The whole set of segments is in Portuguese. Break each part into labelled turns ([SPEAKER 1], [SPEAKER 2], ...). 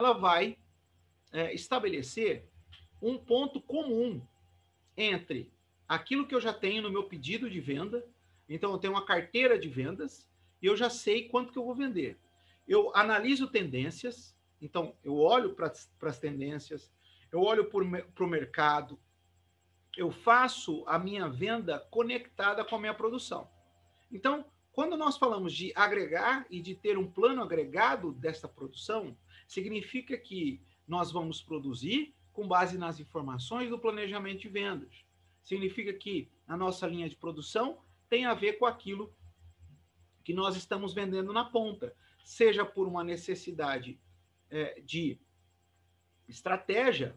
[SPEAKER 1] ela vai estabelecer um ponto comum entre aquilo que eu já tenho no meu pedido de venda. Então, eu tenho uma carteira de vendas e eu já sei quanto que eu vou vender. Eu analiso tendências, então eu olho para as tendências, eu olho para o mercado, eu faço a minha venda conectada com a minha produção. Então, quando nós falamos de agregar e de ter um plano agregado dessa produção, significa que nós vamos produzir com base nas informações do planejamento de vendas. Significa que a nossa linha de produção tem a ver com aquilo que nós estamos vendendo na ponta, seja por uma necessidade de estratégia,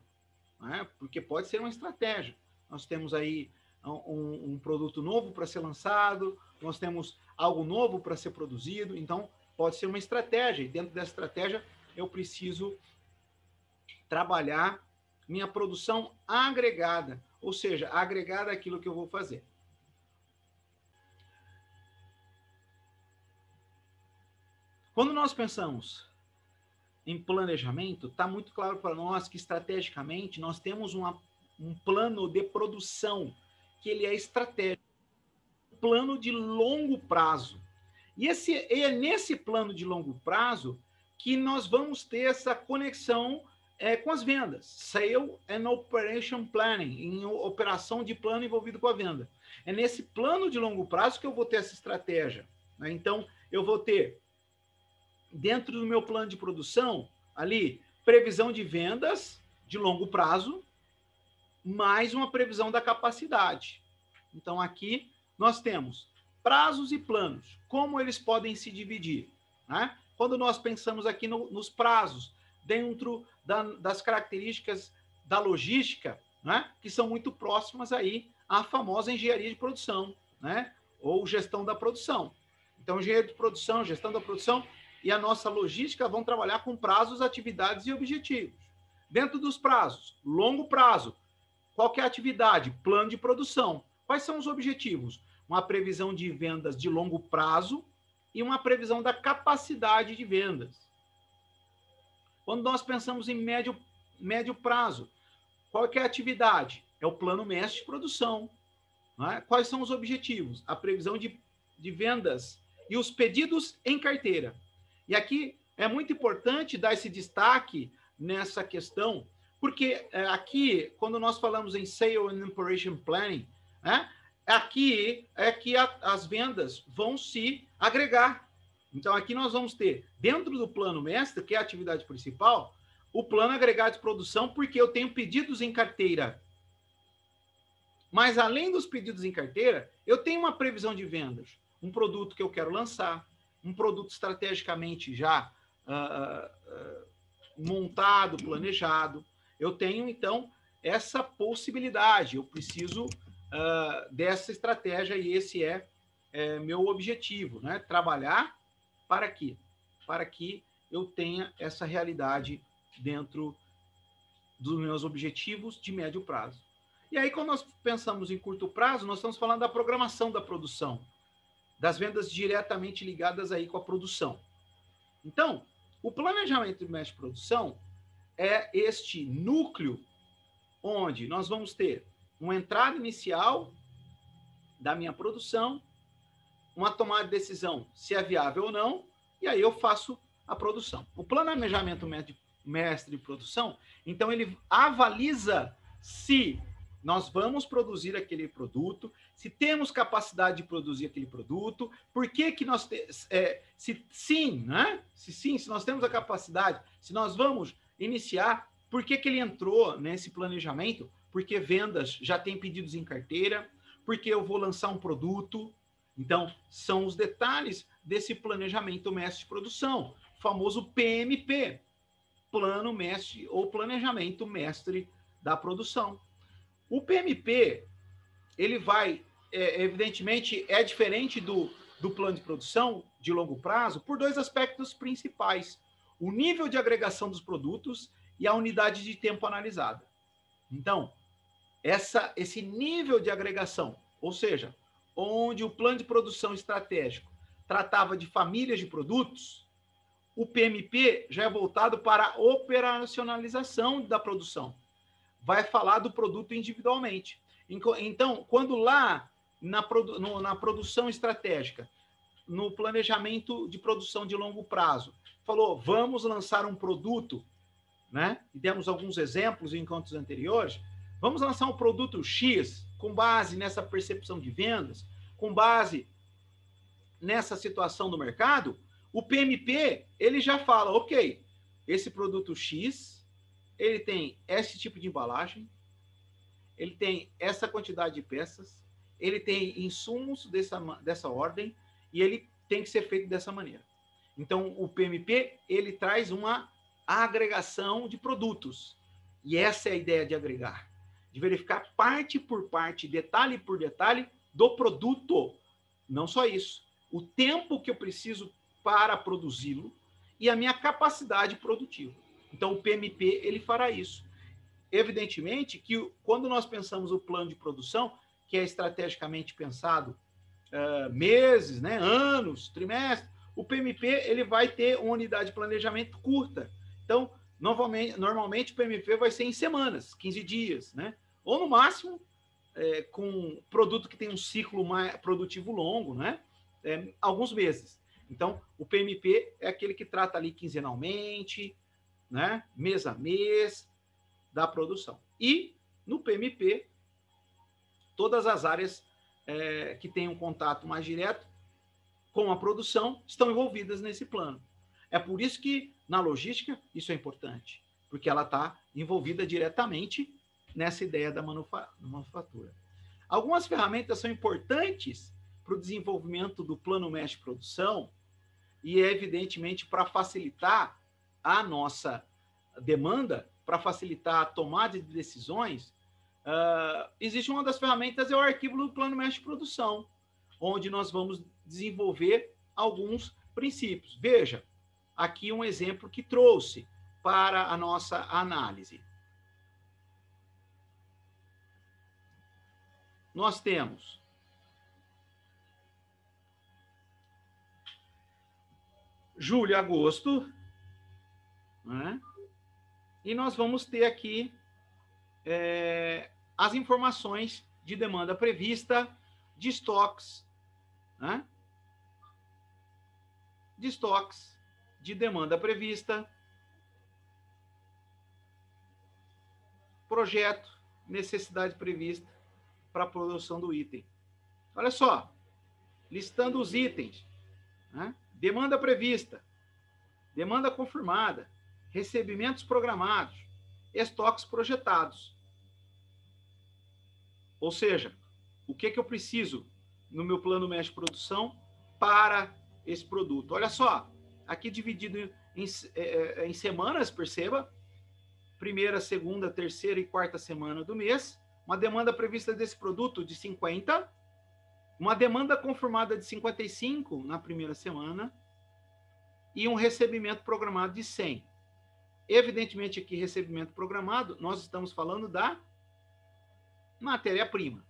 [SPEAKER 1] né? Porque pode ser uma estratégia. Nós temos aí um produto novo para ser lançado, nós temos algo novo para ser produzido, então pode ser uma estratégia, e dentro dessa estratégia eu preciso trabalhar minha produção agregada, ou seja, agregada àquilo que eu vou fazer. Quando nós pensamos em planejamento, está muito claro para nós que estrategicamente nós temos um plano de produção que ele é estratégico, um plano de longo prazo. E é nesse plano de longo prazo que nós vamos ter essa conexão com as vendas. Sale and Operation Planning, em operação de plano envolvido com a venda. É nesse plano de longo prazo que eu vou ter essa estratégia. Né? Então, eu vou ter, dentro do meu plano de produção, ali, previsão de vendas de longo prazo, mais uma previsão da capacidade. Então, aqui nós temos prazos e planos. Como eles podem se dividir? Né? Quando nós pensamos aqui nos prazos, dentro das características da logística, né? Que são muito próximas aí à famosa engenharia de produção, né? Ou gestão da produção. Então, engenharia de produção, gestão da produção e a nossa logística vão trabalhar com prazos, atividades e objetivos. Dentro dos prazos, longo prazo, qual que é a atividade? Plano de produção. Quais são os objetivos? Uma previsão de vendas de longo prazo e uma previsão da capacidade de vendas. Quando nós pensamos em médio prazo, qual que é a atividade? É o plano mestre de produção. Né? Quais são os objetivos? A previsão de vendas e os pedidos em carteira. E aqui é muito importante dar esse destaque nessa questão, porque aqui, quando nós falamos em Sale and Operation Planning, né, aqui é que as vendas vão se agregar. Então, aqui nós vamos ter, dentro do plano mestre, que é a atividade principal, o plano agregado de produção, porque eu tenho pedidos em carteira. Mas, além dos pedidos em carteira, eu tenho uma previsão de vendas. Um produto que eu quero lançar, um produto estrategicamente já montado, planejado. Eu tenho, então, essa possibilidade. Eu preciso dessa estratégia e esse é meu objetivo, né? Trabalhar para quê? Para que eu tenha essa realidade dentro dos meus objetivos de médio prazo. E aí, quando nós pensamos em curto prazo, nós estamos falando da programação da produção, das vendas diretamente ligadas aí com a produção. Então, o planejamento de mestre de produção é este núcleo onde nós vamos ter uma entrada inicial da minha produção, uma tomada de decisão se é viável ou não, e aí eu faço a produção. O planejamento mestre de produção, então ele avaliza se nós vamos produzir aquele produto, se temos capacidade de produzir aquele produto, por que nós se sim, né? Se nós temos a capacidade, se nós vamos iniciar, por que ele entrou nesse planejamento? Porque vendas já tem pedidos em carteira, porque eu vou lançar um produto. Então, são os detalhes desse planejamento mestre de produção, o famoso PMP, plano mestre ou planejamento mestre da produção. O PMP, ele vai, evidentemente, é diferente do plano de produção de longo prazo por dois aspectos principais: o nível de agregação dos produtos e a unidade de tempo analisada. Então, esse nível de agregação, ou seja, onde o plano de produção estratégico tratava de famílias de produtos, O PMP já é voltado para a operacionalização da produção. Vai falar do produto individualmente. Então, quando lá na produção estratégica, no planejamento de produção de longo prazo, falou, vamos lançar um produto, né? E demos alguns exemplos em encontros anteriores. Vamos lançar um produto X com base nessa percepção de vendas, com base nessa situação do mercado. O PMP, ele já fala, ok, esse produto X, ele tem esse tipo de embalagem, ele tem essa quantidade de peças, ele tem insumos dessa ordem e ele tem que ser feito dessa maneira. Então, o PMP, ele traz uma agregação de produtos. E essa é a ideia de agregar, de verificar parte por parte, detalhe por detalhe do produto. Não só isso, o tempo que eu preciso para produzi-lo e a minha capacidade produtiva. Então, o PMP, ele fará isso. Evidentemente que quando nós pensamos o plano de produção, que é estrategicamente pensado meses, né, anos, trimestres, o PMP ele vai ter uma unidade de planejamento curta. Então, normalmente o PMP vai ser em semanas, 15 dias, né? Ou no máximo, com produto que tem um ciclo mais produtivo longo, né? Alguns meses. Então, o PMP é aquele que trata ali quinzenalmente, né? Mês a mês da produção. E no PMP, todas as áreas que têm um contato mais direto com a produção estão envolvidas nesse plano. É por isso que, na logística, isso é importante, porque ela está envolvida diretamente nessa ideia da manufatura. Algumas ferramentas são importantes para o desenvolvimento do plano mestre de produção e, evidentemente, para facilitar a nossa demanda, para facilitar a tomada de decisões, existe uma das ferramentas, é o arquivo do plano mestre de produção, onde nós vamos desenvolver alguns princípios. Veja, aqui um exemplo que trouxe para a nossa análise. Nós temos julho e agosto, né? E nós vamos ter aqui as informações de demanda prevista, de estoques, né? De estoques, de demanda prevista, projeto, necessidade prevista para a produção do item. Olha só, listando os itens, né? Demanda prevista, demanda confirmada, recebimentos programados, estoques projetados. Ou seja, o que eu preciso no meu plano mestre de produção para esse produto. Olha só, aqui dividido em semanas, perceba, primeira, segunda, terceira e quarta semana do mês, uma demanda prevista desse produto de 50, uma demanda confirmada de 55 na primeira semana e um recebimento programado de 100. Evidentemente, aqui, recebimento programado, nós estamos falando da matéria-prima.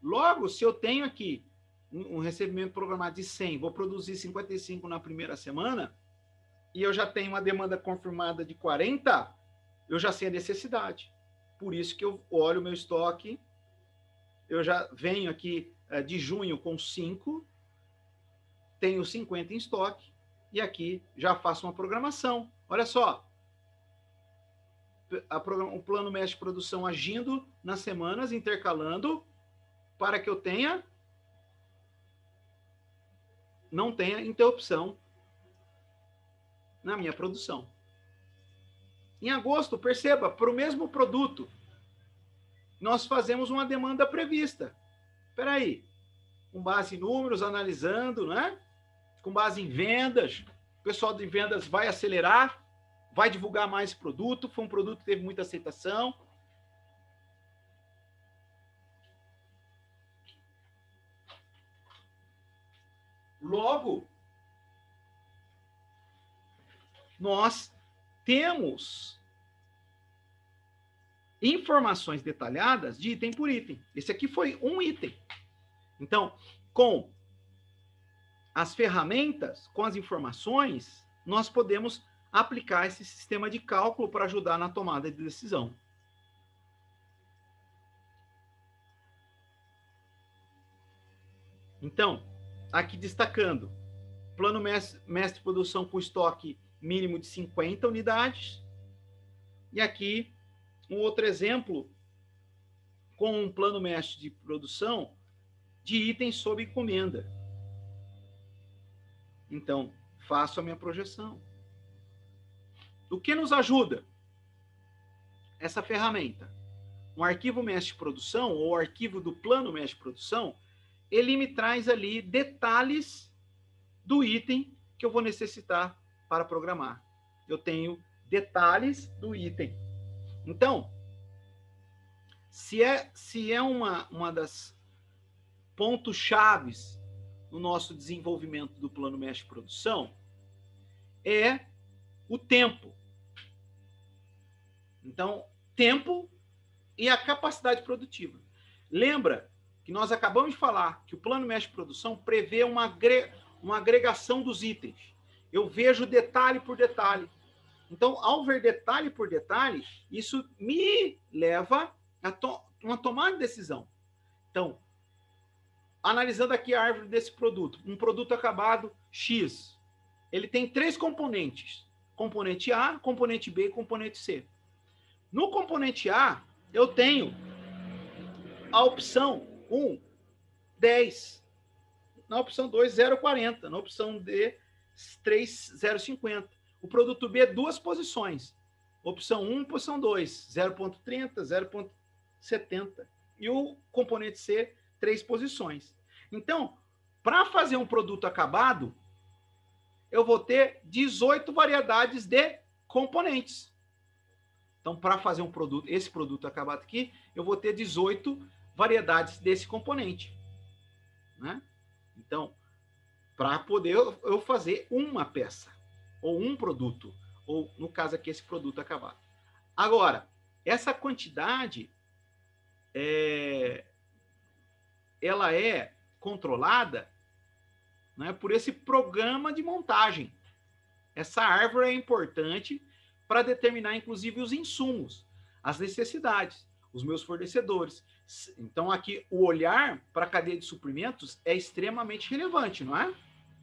[SPEAKER 1] Logo, se eu tenho aqui um recebimento programado de 100, vou produzir 55 na primeira semana, e eu já tenho uma demanda confirmada de 40, eu já sei a necessidade. Por isso que eu olho o meu estoque, eu já venho aqui de junho com 5, tenho 50 em estoque, e aqui já faço uma programação. Olha só, o plano mestre de produção agindo nas semanas, intercalando, para que eu não tenha interrupção na minha produção. Em agosto, perceba, para o mesmo produto, nós fazemos uma demanda prevista. Espera aí, com base em números, analisando, né? Com base em vendas, o pessoal de vendas vai acelerar, vai divulgar mais produto, foi um produto que teve muita aceitação. Logo, nós temos informações detalhadas de item por item. Esse aqui foi um item. Então, com as ferramentas, com as informações, nós podemos aplicar esse sistema de cálculo para ajudar na tomada de decisão. Então, aqui destacando, plano mestre de produção com estoque mínimo de 50 unidades. E aqui um outro exemplo com um plano mestre de produção de itens sob encomenda. Então, faço a minha projeção. O que nos ajuda? Essa ferramenta. Um arquivo mestre de produção, ou arquivo do plano mestre de produção, ele me traz ali detalhes do item que eu vou necessitar para programar. Eu tenho detalhes do item. Então, se é uma das pontos chaves no nosso desenvolvimento do plano mestre de produção, é o tempo. Então, tempo e a capacidade produtiva. Lembra que nós acabamos de falar que o plano mestre de produção prevê uma agregação dos itens. Eu vejo detalhe por detalhe. Então, ao ver detalhe por detalhe, isso me leva a uma tomada de decisão. Então, analisando aqui a árvore desse produto, um produto acabado X, ele tem 3 componentes: componente A, componente B e componente C. No componente A, eu tenho a opção 1, 10. Na opção 2, 0,40. Na opção D, 3, 0,50. O produto B, 2 posições. Opção 1, posição 2, 0,30, 0,70. E o componente C, 3 posições. Então, para fazer um produto acabado, eu vou ter 18 variedades de componentes. Então, para fazer esse produto acabado aqui, eu vou ter 18 variedades desse componente, né? Então, para poder eu fazer uma peça, ou um produto, ou no caso aqui, esse produto acabado. Agora, essa quantidade, ela é controlada, né, por esse programa de montagem. Essa árvore é importante para determinar, inclusive, os insumos, as necessidades, os meus fornecedores. Então, aqui, o olhar para a cadeia de suprimentos é extremamente relevante, não é?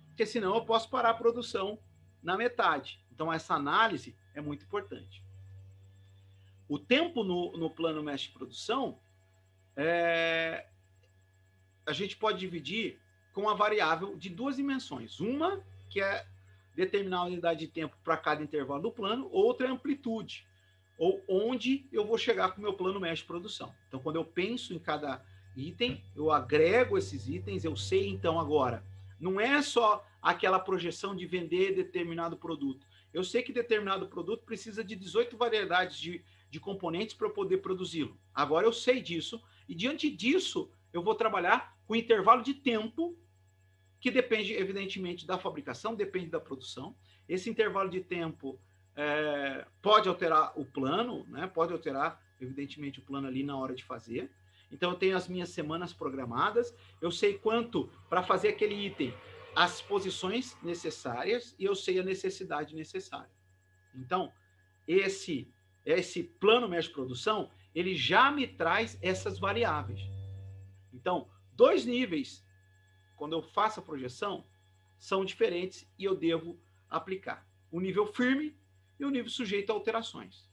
[SPEAKER 1] Porque senão eu posso parar a produção na metade. Então, essa análise é muito importante. O tempo no plano mestre de produção, a gente pode dividir com a variável de 2 dimensões. Uma, que é determinar a unidade de tempo para cada intervalo do plano, outra é a amplitude, ou onde eu vou chegar com o meu plano mestre de produção. Então, quando eu penso em cada item, eu agrego esses itens, eu sei, então, agora, não é só aquela projeção de vender determinado produto. Eu sei que determinado produto precisa de 18 variedades de componentes para eu poder produzi-lo. Agora eu sei disso, e diante disso, eu vou trabalhar com intervalo de tempo, que depende, evidentemente, da fabricação, depende da produção. Esse intervalo de tempo pode alterar o plano, né? Pode alterar, evidentemente, o plano ali na hora de fazer. Então, eu tenho as minhas semanas programadas, eu sei quanto para fazer aquele item, as posições necessárias, e eu sei a necessidade necessária. Então, esse plano mestre de produção, ele já me traz essas variáveis. Então, 2 níveis, quando eu faço a projeção, são diferentes e eu devo aplicar. O nível firme e o nível sujeito a alterações.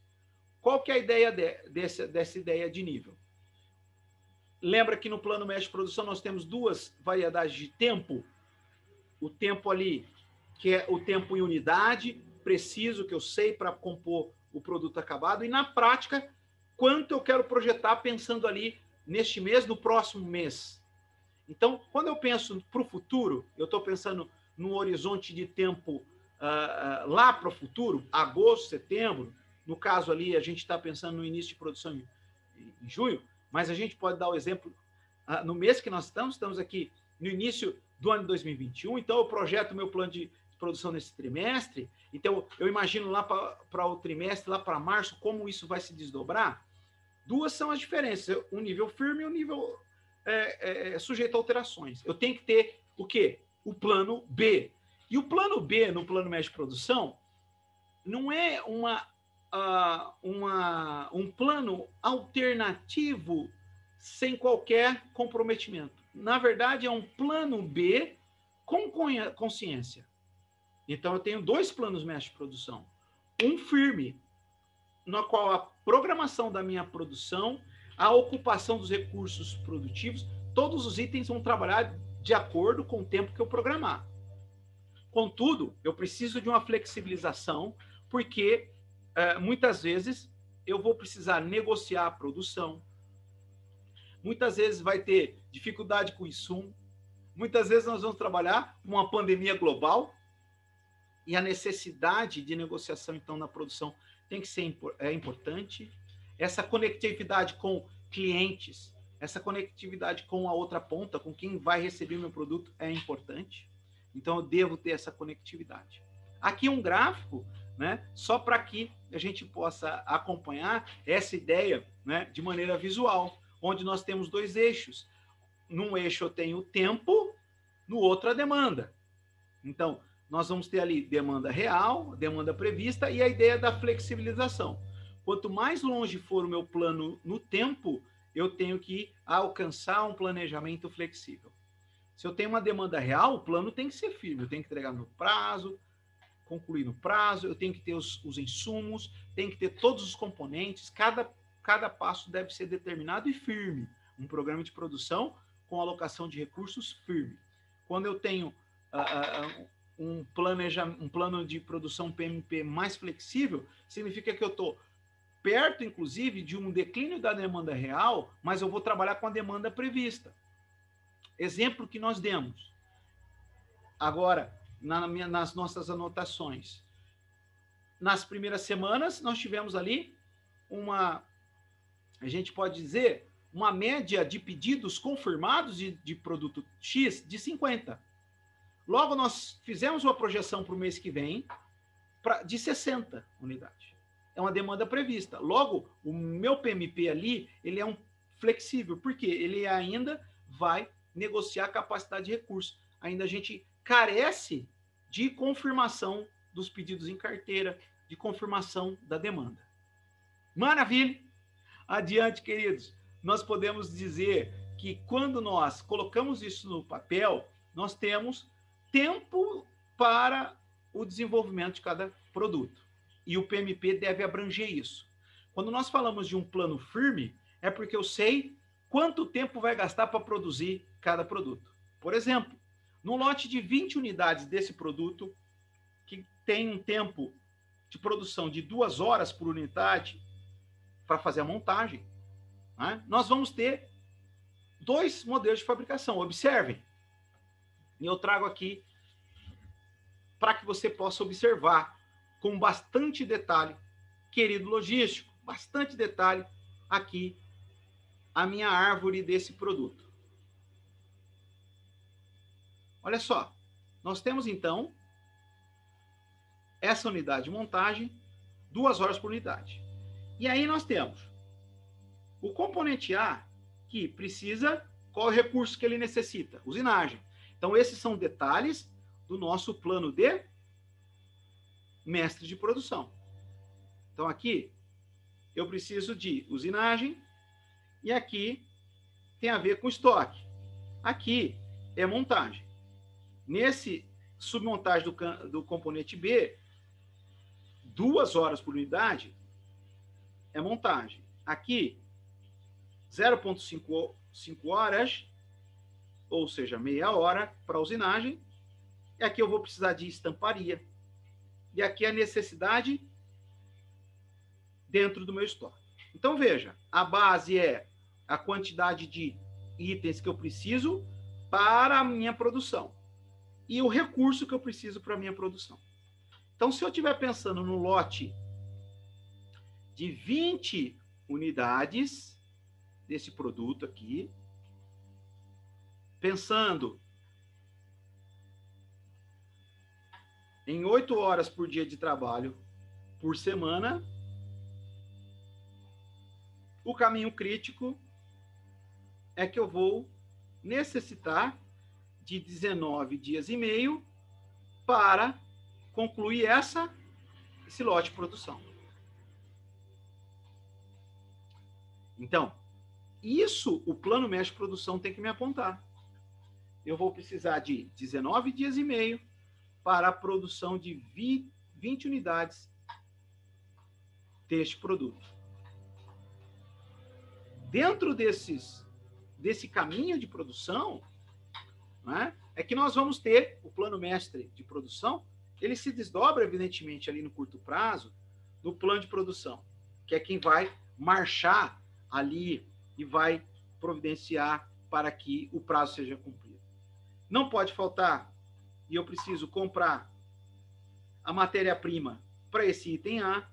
[SPEAKER 1] Qual que é a ideia dessa ideia de nível? Lembra que no plano mestre de produção nós temos 2 variedades de tempo. O tempo ali, que é o tempo em unidade, preciso, que eu sei para compor o produto acabado. E na prática, quanto eu quero projetar pensando ali neste mês, no próximo mês. Então, quando eu penso para o futuro, eu estou pensando num horizonte de tempo lá para o futuro, agosto, setembro. No caso ali, a gente está pensando no início de produção em junho, mas a gente pode dar o exemplo no mês que nós estamos aqui no início do ano de 2021, então eu projeto o meu plano de produção nesse trimestre, então eu imagino lá para o trimestre, lá para março, como isso vai se desdobrar. 2 são as diferenças, um nível firme e um nível sujeito a alterações. Eu tenho que ter o quê? O plano B. E o plano B, no plano médio de produção, não é um plano alternativo sem qualquer comprometimento. Na verdade, é um plano B com consciência. Então, eu tenho dois planos médios de produção. Um firme, no qual a programação da minha produção, a ocupação dos recursos produtivos, todos os itens vão trabalhar de acordo com o tempo que eu programar. Contudo, eu preciso de uma flexibilização, porque muitas vezes eu vou precisar negociar a produção, muitas vezes vai ter dificuldade com o insumo, muitas vezes nós vamos trabalhar com uma pandemia global, e a necessidade de negociação, então, na produção tem que ser importante. Essa conectividade com clientes, essa conectividade com a outra ponta, com quem vai receber o meu produto, é importante. Então, eu devo ter essa conectividade. Aqui um gráfico, né, só para que a gente possa acompanhar essa ideia, né, de maneira visual, onde nós temos dois eixos. Num eixo eu tenho o tempo, no outro a demanda. Então, nós vamos ter ali demanda real, demanda prevista e a ideia da flexibilização. Quanto mais longe for o meu plano no tempo, eu tenho que alcançar um planejamento flexível. Se eu tenho uma demanda real, o plano tem que ser firme, eu tenho que entregar no prazo, concluir no prazo, eu tenho que ter os insumos, tem que ter todos os componentes, cada passo deve ser determinado e firme. Um programa de produção com alocação de recursos firme. Quando eu tenho um plano de produção PMP mais flexível, significa que eu estou perto, inclusive, de um declínio da demanda real, mas eu vou trabalhar com a demanda prevista. Exemplo que nós demos. Agora, nas nossas anotações. Nas primeiras semanas, nós tivemos ali a gente pode dizer, uma média de pedidos confirmados de produto X de 50. Logo, nós fizemos uma projeção para o mês que vem de 60 unidades. É uma demanda prevista. Logo, o meu PMP ali, ele é um flexível, porque ele ainda vai negociar a capacidade de recurso. Ainda a gente carece de confirmação dos pedidos em carteira, de confirmação da demanda. Maravilha! Adiante, queridos. Nós podemos dizer que quando nós colocamos isso no papel, nós temos tempo para o desenvolvimento de cada produto. E o PMP deve abranger isso. Quando nós falamos de um plano firme, é porque eu sei quanto tempo vai gastar para produzir cada produto. Por exemplo, num lote de 20 unidades desse produto, que tem um tempo de produção de 2 horas por unidade para fazer a montagem, né? Nós vamos ter 2 modelos de fabricação. Observem. E eu trago aqui para que você possa observar com bastante detalhe, querido logístico, bastante detalhe aqui a minha árvore desse produto. Olha só, nós temos então essa unidade de montagem, 2 horas por unidade. E aí nós temos o componente A, que precisa, qual é o recurso que ele necessita? Usinagem. Então, esses são detalhes do nosso plano de mestre de produção. Então, aqui, eu preciso de usinagem e aqui tem a ver com estoque. Aqui é montagem. Nesse submontagem do componente B, 2 horas por unidade é montagem. Aqui, 0,5 horas, ou seja, meia hora para usinagem. E aqui eu vou precisar de estamparia. E aqui a necessidade dentro do meu estoque. Então, veja, a base é a quantidade de itens que eu preciso para a minha produção. E o recurso que eu preciso para a minha produção. Então, se eu estiver pensando no lote de 20 unidades desse produto aqui, pensando em 8 horas por dia de trabalho por semana, o caminho crítico é que eu vou necessitar de 19 dias e meio para concluir esse lote de produção. Então, isso o plano mestre de produção tem que me apontar. Eu vou precisar de 19 dias e meio para a produção de 20 unidades deste produto. Dentro desse caminho de produção, né, é que nós vamos ter o plano mestre de produção. Ele se desdobra, evidentemente, ali no curto prazo, do plano de produção, que é quem vai marchar ali e vai providenciar para que o prazo seja cumprido. Não pode faltar, e eu preciso comprar a matéria-prima para esse item A,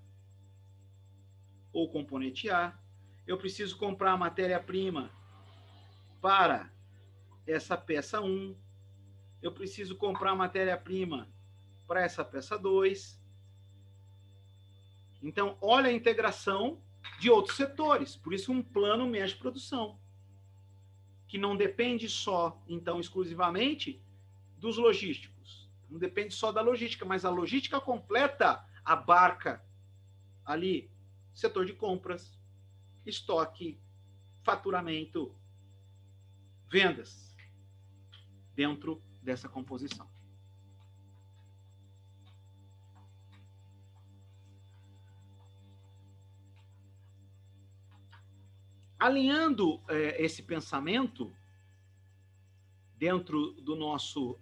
[SPEAKER 1] ou componente A. Eu preciso comprar a matéria-prima para essa peça 1. Eu preciso comprar a matéria-prima para essa peça 2. Então, olha a integração de outros setores. Por isso, um plano mestre de produção, que não depende só, então, exclusivamente dos logísticos. Não depende só da logística, mas a logística completa abarca ali setor de compras, estoque, faturamento, vendas, dentro dessa composição. Alinhando esse pensamento dentro do nosso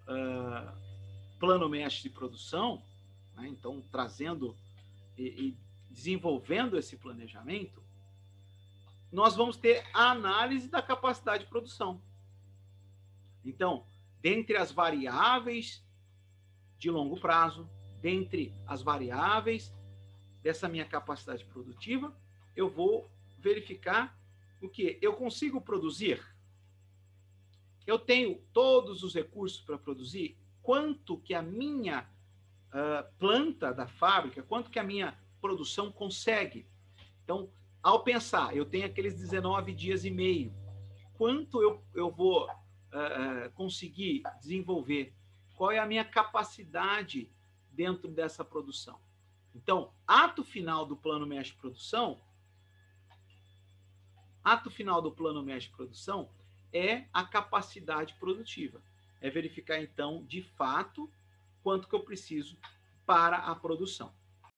[SPEAKER 1] plano mestre de produção, né, então trazendo e desenvolvendo esse planejamento, nós vamos ter a análise da capacidade de produção. Então, dentre as variáveis de longo prazo, dentre as variáveis dessa minha capacidade produtiva, eu vou verificar o que eu consigo produzir. Eu tenho todos os recursos para produzir. Quanto que a minha planta da fábrica, quanto que a minha produção consegue. Então, ao pensar, eu tenho aqueles 19 dias e meio, quanto eu vou conseguir desenvolver? Qual é a minha capacidade dentro dessa produção? Então, ato final do plano mestre de produção, é a capacidade produtiva. É verificar, então, de fato, quanto que eu preciso para a produção.